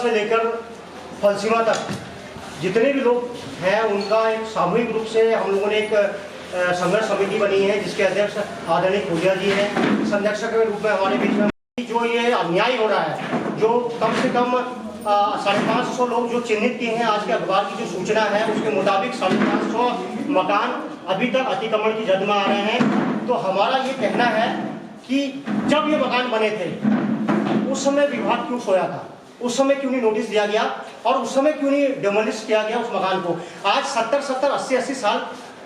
से लेकर फलसीमा तक जितने भी लोग हैं उनका एक सामूहिक रूप से हम लोगों ने एक संघर्ष समिति बनी है, जिसके अध्यक्ष आदरणीय खोलिया जी हैं। संरक्षक के रूप में हमारे बीच में जो ये अन्याय हो रहा है, जो कम से कम 550 लोग जो चिन्हित किए हैं, आज के अखबार की जो सूचना है उसके मुताबिक 550 मकान अभी तक अतिक्रमण की जद में आ रहे हैं। तो हमारा ये कहना है कि जब ये मकान बने थे उस समय विभाग क्यों सोया था, उस समय क्यों नहीं नोटिस दिया गया और उस समय क्यों नहीं डेमोलिश किया गया उस मकान को। आज 70, 80 साल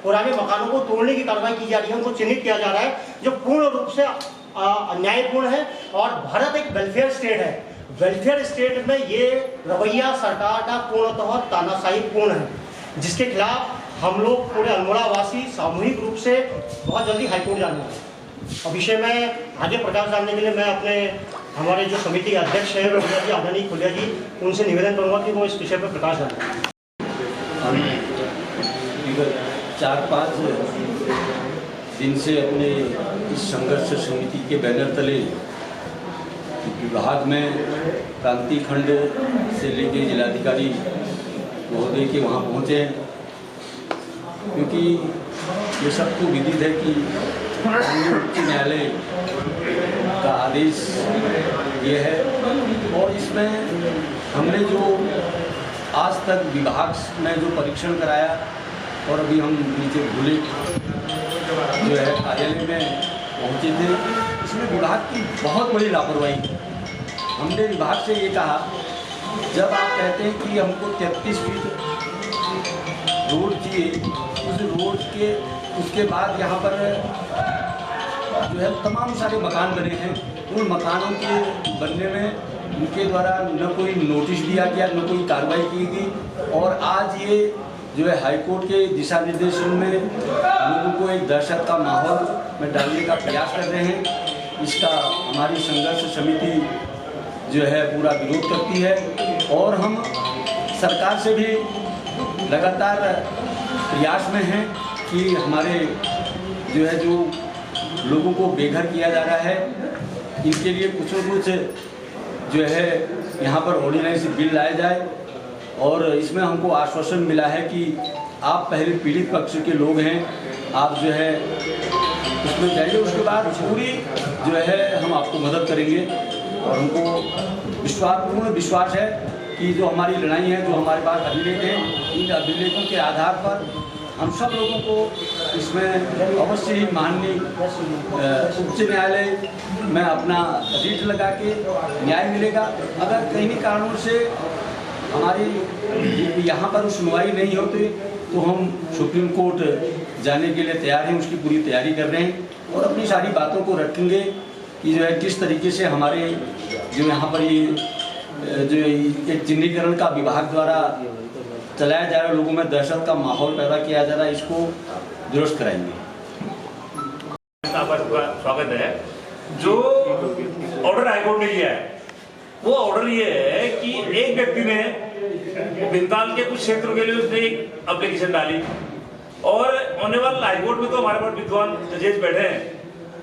पुराने मकानों को तोड़ने की कार्रवाई की जा रही है, उनको चिन्हित किया जा रहा है, जो पूर्ण रूप से अन्यायपूर्ण है। और भारत एक वेलफेयर स्टेट है, वेलफेयर स्टेट में ये रवैया सरकार का पूर्णतः तानाशाहीपूर्ण है, जिसके खिलाफ हम लोग पूरे अल्मोड़ा वासी सामूहिक रूप से बहुत जल्दी हाईकोर्ट जाने हैं। और विषय में आगे प्रकाश डालने के लिए मैं हमारे जो समिति के अध्यक्ष हैं आदरणीय खोलिया जी, उनसे निवेदन करूंगा कि वो इस विषय पर प्रकाश डालें। हम 4-5 दिन से अपने इस संघर्ष समिति के बैनर तले विभाग में क्रांति खंड से लेकर जिलाधिकारी महोदय के वहाँ पहुँचे हैं, क्योंकि ये सबको विदित है कि उच्च न्यायालय का आदेश ये है। और इसमें हमने जो आज तक विभाग में जो परीक्षण कराया और अभी हम नीचे भूले जो है कार्यालय में पहुँचे थे, इसमें विभाग की बहुत बड़ी लापरवाही है। हमने विभाग से ये कहा, जब आप कहते हैं कि हमको 33 फीट रोड चाहिए, उस रोड के उसके बाद यहाँ पर जो है तमाम सारे मकान बने हैं, उन मकानों के बनने में उनके द्वारा न कोई नोटिस दिया गया, न कोई कार्रवाई की गई। और आज ये जो है हाईकोर्ट के दिशा निर्देशन में लोगों को एक दहशत का माहौल में डालने का प्रयास कर रहे हैं। इसका हमारी संघर्ष समिति जो है पूरा विरोध करती है और हम सरकार से भी लगातार प्रयास में हैं कि हमारे जो है जो लोगों को बेघर किया जा रहा है, इनके लिए कुछ न कुछ जो है यहाँ पर ऑर्डिनेंस बिल लाया जाए। और इसमें हमको आश्वासन मिला है कि आप पहले पीड़ित पक्ष के लोग हैं, आप जो है उसमें जाइए, उसके बाद पूरी जो है हम आपको मदद करेंगे। और हमको पूर्ण विश्वास है कि जो हमारी लड़ाई है, जो हमारे पास अभिलेख हैं, इन अभिलेखों के आधार पर हम सब लोगों को इसमें अवश्य ही माननीय उच्च न्यायालय में अपना रिट लगा के न्याय मिलेगा। अगर कहीं कारणों से हमारी यहाँ पर सुनवाई नहीं होती तो हम सुप्रीम कोर्ट जाने के लिए तैयार हैं, उसकी पूरी तैयारी कर रहे हैं और अपनी सारी बातों को रखेंगे कि जो है किस तरीके से हमारे जो यहाँ पर ये जो एक चिन्हीकरण का विभाग द्वारा चलाया जा रहा है, लोगों में दहशत का माहौल पैदा किया जा रहा है, इसको दुरुस्त कराएंगे। स्वागत है। जो ऑर्डर हाईकोर्ट ने लिया है वो ऑर्डर ये है कि एक व्यक्ति ने बिंदाल के कुछ क्षेत्रों के लिए उसने एक एप्लीकेशन डाली और ऑनरेबल हाईकोर्ट में तो हमारे पास विद्वान जजेस बैठे हैं,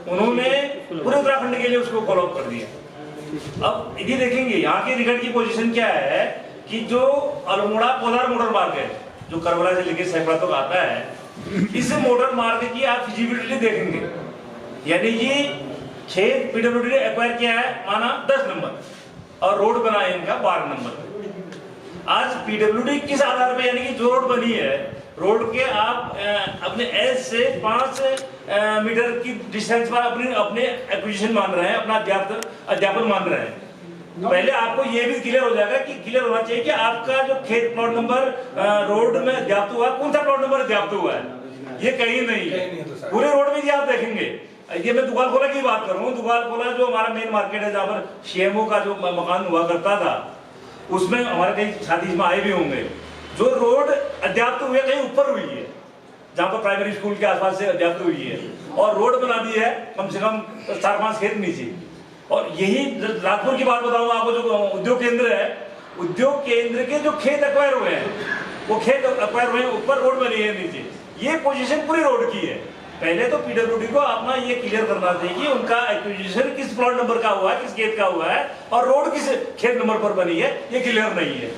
उन्होंने पूरे उत्तराखंड के लिए उसको फॉलो अप कर दिया। अब ये देखेंगे यहाँ के रिकॉर्ड की पोजीशन क्या है कि जो अल्मोड़ा कोलार मोटर मार्ग है, जो करबला से लेकर सैफड़ा तक आता है, इस मोटर मार्ग की आप फिजिबिलिटी देखेंगे, यानी कि खेत पीडब्ल्यूडी ने एक्वायर किया है माना 10 नंबर और रोड बना है इनका 12 नंबर। आज पीडब्ल्यूडी किस आधार पे, यानी कि जो रोड बनी है, रोड के आप अपने एज से 5 मीटर की डिस्टेंस पर अपने एक्विजिशन मान रहे हैं, अपना अध्यापन मान रहे हैं। पहले आपको ये भी क्लियर हो जाएगा कि क्लियर होना चाहिए कि आपका जो खेत प्लॉट नंबर रोड में अध्याप्त हुआ, कौन सा प्लॉट नंबर अध्याप्त हुआ है, ये कहीं नहीं है। पूरे रोड में आप देखेंगे, ये मैं दुकान खोला की बात करूँ, दुकान खोला जो हमारा मेन मार्केट है, जहाँ पर सीएमओ का जो मकान हुआ करता था, उसमें हमारे कई साथी इसमें आए भी होंगे। जो रोड अध्याप्त हुई है कहीं ऊपर हुई है, जहाँ पर प्राइमरी स्कूल के आसपास से अध्याप्त हुई है, और रोड बना दी है कम से कम 4-5 खेत नीचे। और यही राजपुर की बात बताऊँ आपको, जो उद्योग केंद्र है, उद्योग केंद्र के जो खेत एक्वायर हुए हैं, वो खेत एक्वायर हुए ऊपर, रोड बनी है नीचे। ये पोजीशन पूरी रोड की है। पहले तो पीडब्ल्यूडी को अपना ये क्लियर करना चाहिए कि उनका एक्विजिशन किस प्लॉट नंबर का हुआ है, किस खेत का हुआ है और रोड किस खेत नंबर पर बनी है, ये क्लियर नहीं है।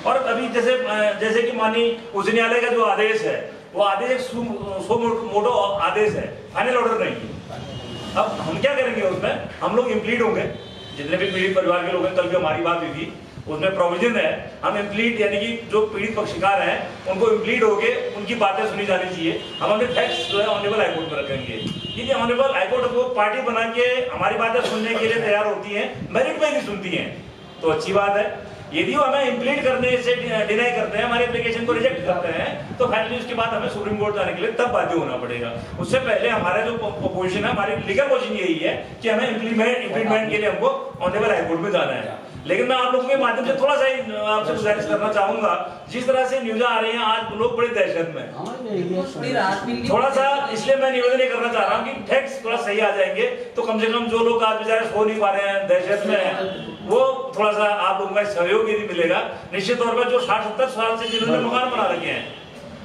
और अभी जैसे कि मानी उच्च न्यायालय का जो आदेश है वो आदेश एक सो मोटो आदेश है, फाइनल ऑर्डर नहीं है। अब हम क्या करेंगे उसमें, हम लोग इम्प्लीड होंगे, जितने भी पीड़ित परिवार के लोग हैं, कल भी हमारी बात हुई थी, उसमें प्रोविजन है हम इम्प्लीड यानी कि जो पीड़ित पक्षकार हैं उनको इम्प्लीड होके उनकी बातें सुनी जानी चाहिए। हम अपने फैक्ट्स जो है ऑनरेबल हाईकोर्ट में रखेंगे। यदि ऑनरेबल हाईकोर्ट को पार्टी बना के हमारी बातें सुनने के लिए तैयार होती है, मेरिट में नहीं सुनती है तो अच्छी बात है। यदि वो हमें इम्प्लीड करने से डिनाई करते हैं, हमारी एप्लीकेशन को रिजेक्ट करते हैं, तो फाइनली उसके बाद हमें सुप्रीम कोर्ट जाने के लिए तब बाध्य होना पड़ेगा। उससे पहले हमारा जो पोजीशन है, हमारी लीगल पोजीशन यही है कि हमें इम्प्लीमेंट के लिए हमको ऑनरेबल हाईकोर्ट में जाना है। लेकिन मैं आप लोगों के माध्यम से थोड़ा सा आपसे गुजारिश करना चाहूंगा, जिस तरह से न्यूज आ रही है आज लोग बड़े दहशत में, थोड़ा सा इसलिए मैं निवेदन ये करना चाह रहा हूँ कि फैक्ट्स थोड़ा सही आ जाएंगे तो कम से कम जो लोग आज बेचारे सो नहीं पा रहे हैं, दहशत में हैं, वो थोड़ा सा आप लोगों का सहयोग यदि मिलेगा निश्चित तौर पर जो 60-70 साल से जिन्होंने मकान बना रखे हैं,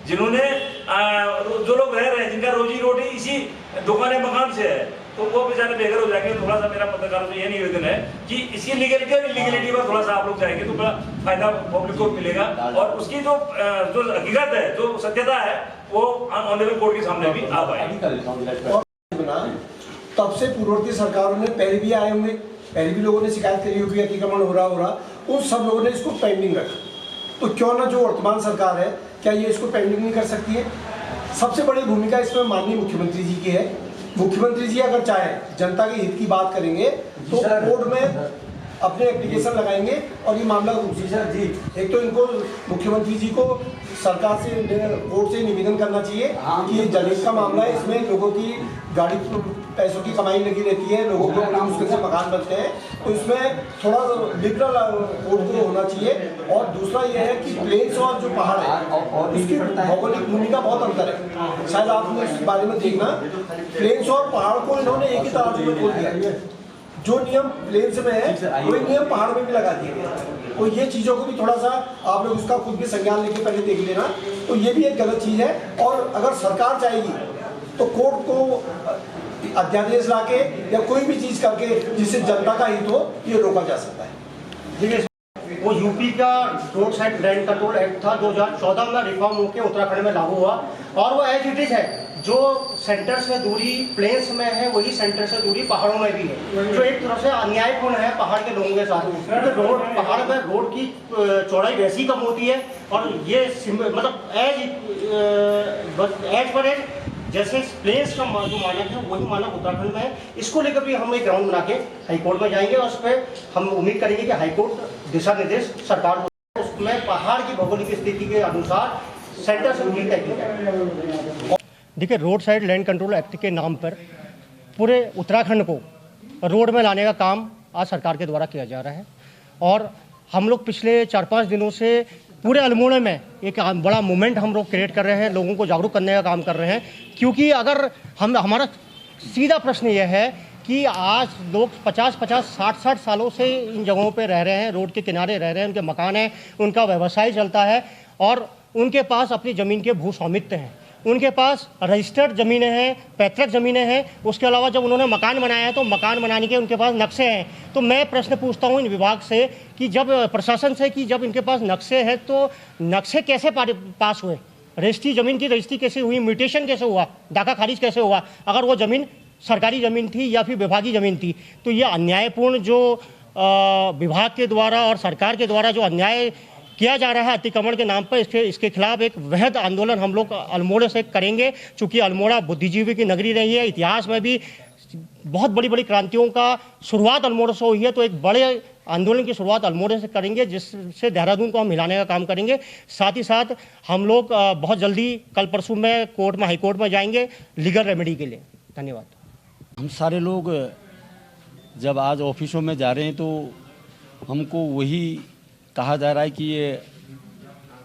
जिन्होंने जो लोग रह रहे हैं, जिनका रोजी रोटी इसी दुकान मकान से है, तो वो बेचारे बेघर हो जाएंगे। थोड़ा सा मेरा पत्रकारों से ये निवेदन है कि इसकी लीगलिटी और इलीगलिटी पर थोड़ा सा आप लोग जाएंगे तो बड़ा फायदा पब्लिक को मिलेगा और उसकी जो हकीकत है, जो सत्यता है, वो ऑनरेबल कोर्ट के सामने भी आ पाएगी। तब से पूर्ववर्ती सरकारों ने पहले भी आए होंगे, पहले भी लोगों ने शिकायत करी होगी अतिक्रमण हो रहा, उन सब लोगों ने इसको पेंडिंग रखा। तो क्यों ना जो वर्तमान सरकार है, क्या ये इसको पेंडिंग नहीं कर सकती है? सबसे बड़ी भूमिका इसमें माननीय मुख्यमंत्री जी की है। मुख्यमंत्री जी अगर चाहे जनता के हित की बात करेंगे तो कोर्ट में अपने एप्लीकेशन लगाएंगे और ये मामला जी एक तो इनको मुख्यमंत्री जी को सरकार से कोर्ट से निवेदन करना चाहिए कि ये जनहित का मामला है, इसमें लोगों की गाड़ी पैसों की कमाई लगी रहती है, लोगों को बड़ी मुश्किल से मकान बनते हैं, तो इसमें थोड़ा लिबरल कोर्ट को होना चाहिए। और दूसरा ये है कि प्लेन्स और जो पहाड़ है इसकी भौगोलिक भूमिका बहुत अंतर है, शायद आपने इस बारे में देखना, प्लेन्स और पहाड़ को इन्होंने एक ही तराजू में खोल दिया, जो नियम प्लेन्स में है वही नियम पहाड़ में भी लगा दिए गए। तो ये चीज़ों को भी थोड़ा सा आप लोग उसका खुद भी संज्ञान लेके पहले देख लेना, तो ये भी एक गलत चीज़ है। और अगर सरकार चाहेगी तो कोर्ट को अध्यादेश लाके या कोई भी चीज़ करके जिससे जनता का हित हो, ये रोका जा सकता है। देखिए, वो यूपी का road side land control act था 2014 में रिफॉर्म होकर उत्तराखंड में लागू हुआ और वो एज इट इज है, जो सेंटर से दूरी प्लेन्स में है वही सेंटर से दूरी पहाड़ों में भी है, जो एक तरह से अन्यायपूर्ण है पहाड़ के लोगों के साथ। क्योंकि रोड पहाड़ में रोड की चौड़ाई वैसी कम होती है और ये मतलब एज पर एज जैसे प्लेन्स का जो मानक है वही मानक उत्तराखंड में है। इसको लेकर भी हम एक ग्राउंड बना के हाईकोर्ट में जाएंगे और उस पर हम उम्मीद करेंगे कि हाईकोर्ट दिशा निर्देश सरकार को उसमें पहाड़ की भौगोलिक स्थिति के अनुसार सेंटर से दूरी तय की जाए। देखिए, road side land control act के नाम पर पूरे उत्तराखंड को रोड में लाने का काम आज सरकार के द्वारा किया जा रहा है और हम लोग पिछले 4-5 दिनों से पूरे अल्मोड़ा में एक बड़ा मूवमेंट हम लोग क्रिएट कर रहे हैं, लोगों को जागरूक करने का काम कर रहे हैं। क्योंकि अगर हमारा सीधा प्रश्न यह है कि आज लोग 50-50, 60-60 सालों से इन जगहों पे रह रहे हैं, रोड के किनारे रह रहे हैं, उनके मकान हैं, उनका व्यवसाय चलता है और उनके पास अपनी ज़मीन के भू स्वामित्व हैं, उनके पास रजिस्टर्ड ज़मीनें हैं, पैतृक ज़मीनें हैं। उसके अलावा जब उन्होंने मकान बनाया है तो मकान बनाने के उनके पास नक्शे हैं। तो मैं प्रश्न पूछता हूं इन विभाग से कि जब प्रशासन से कि जब इनके पास नक्शे हैं तो नक्शे कैसे पास हुए, रजिस्ट्री ज़मीन की रजिस्ट्री कैसे हुई, म्यूटेशन कैसे हुआ, डाका खारिज कैसे हुआ, अगर वो ज़मीन सरकारी ज़मीन थी या फिर विभागीय ज़मीन थी। तो ये अन्यायपूर्ण जो विभाग के द्वारा और सरकार के द्वारा जो अन्याय किया जा रहा है अतिक्रमण के नाम पर, इसके खिलाफ एक वृहद आंदोलन हम लोग अल्मोड़ा से करेंगे। चूँकि अल्मोड़ा बुद्धिजीवी की नगरी रही है, इतिहास में भी बहुत बड़ी बड़ी क्रांतियों का शुरुआत अल्मोड़ा से हुई है, तो एक बड़े आंदोलन की शुरुआत अल्मोड़ा से करेंगे जिससे देहरादून को हम हिलाने का काम करेंगे। साथ ही साथ हम लोग बहुत जल्दी कल परसों में कोर्ट में हाईकोर्ट में जाएंगे लीगल रेमेडी के लिए। धन्यवाद। हम सारे लोग जब आज ऑफिसों में जा रहे हैं तो हमको वही कहा जा रहा है कि ये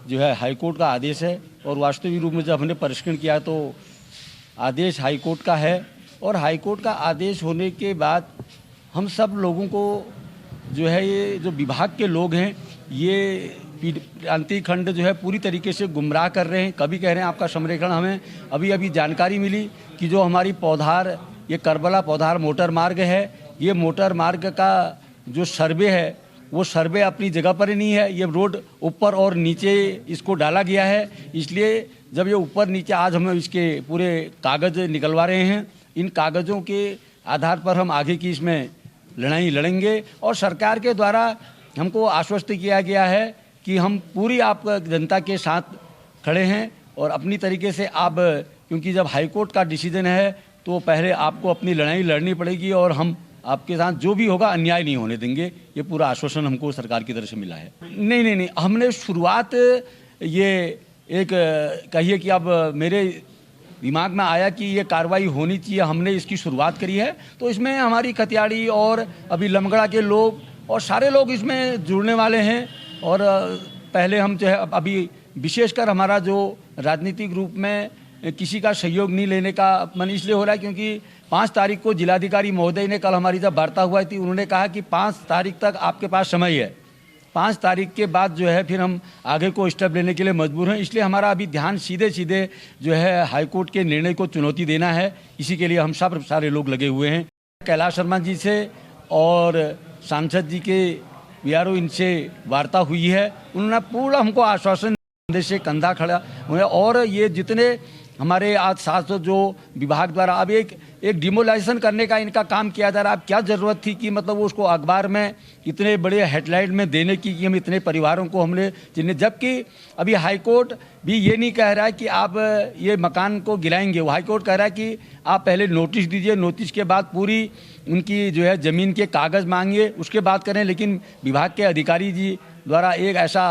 जो है हाईकोर्ट का आदेश है और वास्तविक रूप में जब हमने परीक्षण किया तो आदेश हाईकोर्ट का है और हाईकोर्ट का आदेश होने के बाद हम सब लोगों को जो है ये जो विभाग के लोग हैं ये प्रांतीय खंड जो है पूरी तरीके से गुमराह कर रहे हैं। कभी कह रहे हैं आपका संरेखण, हमें अभी जानकारी मिली कि जो हमारी पौधार, ये करबला पौधार मोटर मार्ग है, ये मोटर मार्ग का जो सर्वे है वो सर्वे अपनी जगह पर ही नहीं है। ये रोड ऊपर और नीचे इसको डाला गया है। इसलिए जब ये ऊपर नीचे, आज हम इसके पूरे कागज़ निकलवा रहे हैं। इन कागज़ों के आधार पर हम आगे की इसमें लड़ाई लड़ेंगे और सरकार के द्वारा हमको आश्वस्त किया गया है कि हम पूरी आप जनता के साथ खड़े हैं और अपनी तरीके से आप, क्योंकि जब हाईकोर्ट का डिसीजन है तो पहले आपको अपनी लड़ाई लड़नी पड़ेगी और हम आपके साथ जो भी होगा अन्याय नहीं होने देंगे। ये पूरा आश्वासन हमको सरकार की तरफ से मिला है। नहीं, हमने शुरुआत, ये एक कहिए कि अब मेरे दिमाग में आया कि ये कार्रवाई होनी चाहिए, हमने इसकी शुरुआत करी है। तो इसमें हमारी खतियाड़ी और अभी लमगड़ा के लोग और सारे लोग इसमें जुड़ने वाले हैं। और पहले हम जो है अभी विशेषकर हमारा जो राजनीतिक रूप में किसी का सहयोग नहीं लेने का मन इसलिए हो रहा है क्योंकि 5 तारीख को जिलाधिकारी महोदय ने, कल हमारी जब वार्ता हुआ थी, उन्होंने कहा कि 5 तारीख तक आपके पास समय है। 5 तारीख के बाद जो है फिर हम आगे को स्टेप लेने के लिए मजबूर हैं। इसलिए हमारा अभी ध्यान सीधे जो है हाईकोर्ट के निर्णय को चुनौती देना है। इसी के लिए हम सब सारे लोग लगे हुए हैं। कैलाश शर्मा जी से और सांसद जी के बीआरओ, इनसे वार्ता हुई है। उन्होंने पूरा हमको आश्वासन कंधे से कंधा खड़ा हुआ। और ये जितने हमारे आज 700 जो विभाग द्वारा अब एक डिमोलाइजेशन करने का इनका काम किया जा रहा है। अब क्या ज़रूरत थी कि मतलब उसको अखबार में इतने बड़े हेडलाइन में देने की कि हम इतने परिवारों को हमने जिन्हें, जबकि अभी हाईकोर्ट भी ये नहीं कह रहा है कि आप ये मकान को गिराएंगे। वो हाईकोर्ट कह रहा है कि आप पहले नोटिस दीजिए, नोटिस के बाद पूरी उनकी जो है ज़मीन के कागज़ मांगिए, उसके बाद करें। लेकिन विभाग के अधिकारी जी द्वारा एक ऐसा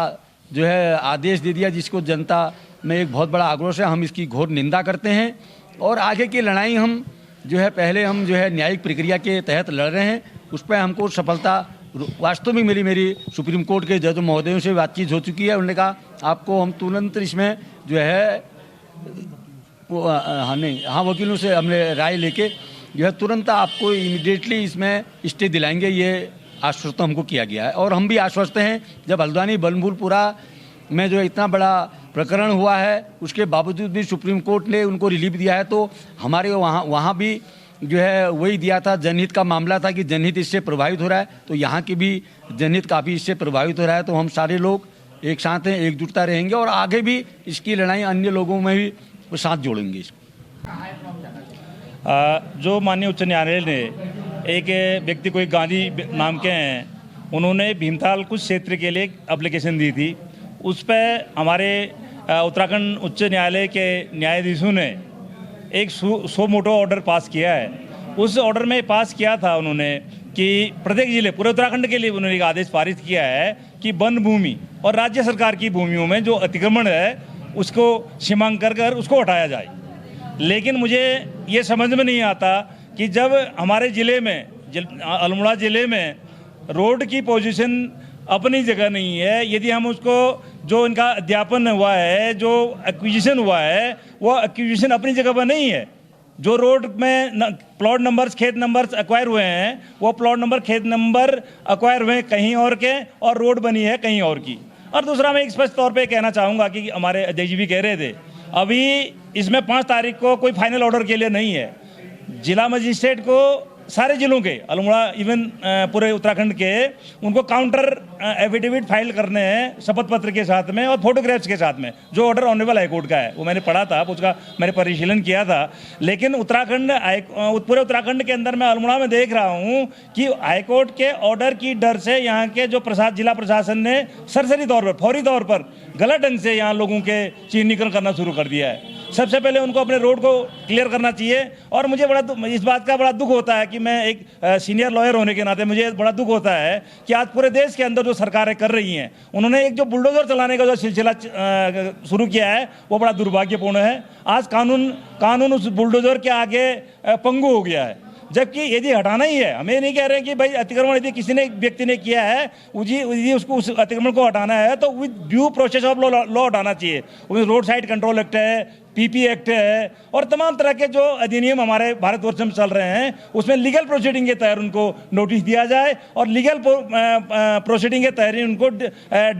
जो है आदेश दे दिया जिसको जनता में एक बहुत बड़ा आक्रोश है। हम इसकी घोर निंदा करते हैं और आगे की लड़ाई हम जो है पहले हम जो है न्यायिक प्रक्रिया के तहत लड़ रहे हैं। उस पर हमको सफलता वास्तव में मेरी सुप्रीम कोर्ट के जज महोदयों से बातचीत हो चुकी है। उन्होंने कहा आपको हम तुरंत इसमें जो है वकीलों से हमने राय लेके जो है तुरंत आपको इमीडिएटली इसमें स्टे दिलाएंगे, ये आश्वस्त हमको किया गया है। और हम भी आश्वस्त हैं, जब हल्द्वानी बलमपुरा में जो इतना बड़ा प्रकरण हुआ है उसके बावजूद भी सुप्रीम कोर्ट ने उनको रिलीफ दिया है। तो हमारे वहाँ भी जो है वही दिया था, जनहित का मामला था कि जनहित इससे प्रभावित हो रहा है। तो यहाँ की भी जनहित काफ़ी इससे प्रभावित हो रहा है। तो हम सारे लोग एक साथ हैं, एकजुटता रहेंगे और आगे भी इसकी लड़ाई अन्य लोगों में भी साथ जोड़ेंगे। जो माननीय उच्च न्यायालय ने एक व्यक्ति को, एक गांधी नाम के हैं, उन्होंने भीमताल कुछ क्षेत्र के लिए एप्लीकेशन दी थी। उस पर हमारे उत्तराखंड उच्च न्यायालय के न्यायाधीशों ने एक सो मोटो ऑर्डर पास किया है। उस ऑर्डर में पास किया था उन्होंने कि प्रत्येक जिले, पूरे उत्तराखंड के लिए उन्होंने एक आदेश पारित किया है कि वन भूमि और राज्य सरकार की भूमियों में जो अतिक्रमण है उसको सीमांकन कर उसको हटाया जाए। लेकिन मुझे ये समझ में नहीं आता कि जब हमारे ज़िले में, अल्मोड़ा ज़िले में रोड की पोजीशन अपनी जगह नहीं है, यदि हम उसको जो इनका अध्यापन हुआ है, जो एक्विजिशन हुआ है, वो एक्विजिशन अपनी जगह पर नहीं है। जो रोड में प्लॉट नंबर्स, खेत नंबर्स एक्वायर हुए हैं, वो प्लॉट नंबर, खेत नंबर एक्वायर हुए कहीं और के और रोड बनी है कहीं और की। और दूसरा मैं स्पष्ट तौर पे कहना चाहूँगा कि हमारे अध्यक्ष जी भी कह रहे थे, अभी इसमें 5 तारीख को कोई फाइनल ऑर्डर के लिए नहीं है। जिला मजिस्ट्रेट को सारे जिलों के, अल्मोड़ा इवन पूरे उत्तराखंड के, उनको काउंटर एफिडेविट फाइल करने हैं शपथ पत्र के साथ में और फोटोग्राफ्स के साथ में। जो ऑर्डर ऑनरेबल हाईकोर्ट का है वो मैंने पढ़ा था, उसका मैंने परिशीलन किया था। लेकिन उत्तराखंड, पूरे उत्तराखंड के अंदर मैं अल्मोड़ा में देख रहा हूँ कि हाईकोर्ट के ऑर्डर की डर से यहाँ के जो जिला प्रशासन ने सरसरी तौर पर, फौरी तौर पर गलत ढंग से यहाँ लोगों के चिन्हीकरण करना शुरू कर दिया है। सबसे पहले उनको अपने रोड को क्लियर करना चाहिए। और मुझे इस बात का बड़ा दुख होता है कि मैं एक सीनियर लॉयर होने के नाते मुझे बड़ा दुख होता है कि आज पूरे देश के अंदर जो सरकारें कर रही हैं, उन्होंने एक जो बुलडोजर चलाने का जो सिलसिला शुरू किया है वो बड़ा दुर्भाग्यपूर्ण है। आज कानून उस बुलडोजर के आगे पंगु हो गया है। जबकि यदि हटाना ही है, हमें नहीं कह रहे कि भाई अतिक्रमण यदि किसी ने, व्यक्ति ने किया है, यदि उसको उस अतिक्रमण को हटाना है तो with due process of law हटाना चाहिए। रोड साइड कंट्रोल एक्ट है, पीपी एक्ट है और तमाम तरह के जो अधिनियम हमारे भारतवर्ष में चल रहे हैं, उसमें लीगल प्रोसीडिंग के तहत उनको नोटिस दिया जाए और लीगल प्रोसीडिंग के तहत उनको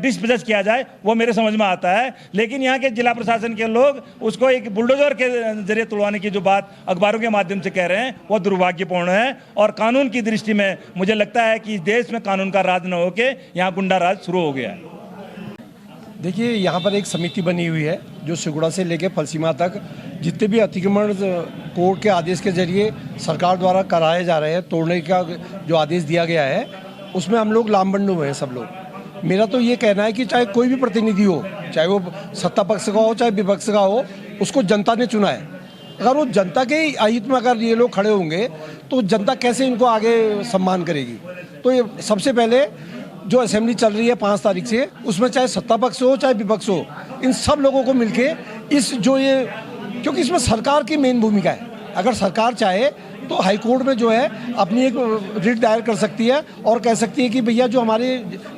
डिस्पजेस किया जाए, वो मेरे समझ में आता है। लेकिन यहाँ के जिला प्रशासन के लोग उसको एक बुलडोजर के जरिए तोड़वाने की जो बात अखबारों के माध्यम से कह रहे हैं, वो दुर्भाग्यपूर्ण है। और कानून की दृष्टि में मुझे लगता है कि इस देश में कानून का राज न होके यहाँ गुंडा राज शुरू हो गया है। देखिए, यहाँ पर एक समिति बनी हुई है जो सिकुड़ा से लेकर फलसीमा तक जितने भी अतिक्रमण कोर्ट के आदेश के जरिए सरकार द्वारा कराए जा रहे हैं, तोड़ने का जो आदेश दिया गया है, उसमें हम लोग लामबंद हुए हैं सब लोग। मेरा तो ये कहना है कि चाहे कोई भी प्रतिनिधि हो, चाहे वो सत्ता पक्ष का हो चाहे विपक्ष का हो, उसको जनता ने चुना है। अगर वो जनता के हित में अगर ये लोग खड़े होंगे तो जनता कैसे इनको आगे सम्मान करेगी। तो ये सबसे पहले जो असेंबली चल रही है 5 तारीख से, उसमें चाहे सत्ता पक्ष हो चाहे विपक्ष हो, इन सब लोगों को मिलके इस जो ये, क्योंकि इसमें सरकार की मेन भूमिका है। अगर सरकार चाहे तो हाई कोर्ट में जो है अपनी एक रिट दायर कर सकती है और कह सकती है कि भैया जो हमारे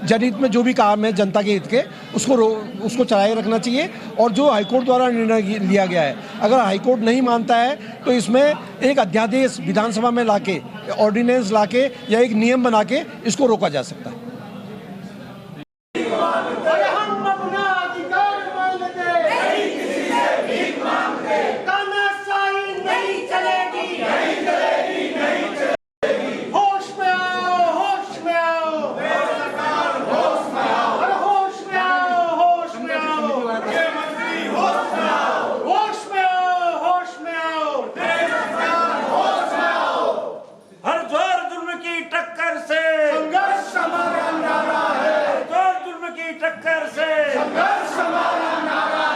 जनहित में जो भी काम है जनता के हित के, उसको चलाए रखना चाहिए। और जो हाई कोर्ट द्वारा निर्णय लिया गया है, अगर हाई कोर्ट नहीं मानता है तो इसमें एक अध्यादेश विधानसभा में लाके, ऑर्डिनेंस लाके या एक नियम बना के इसको रोका जा सकता है।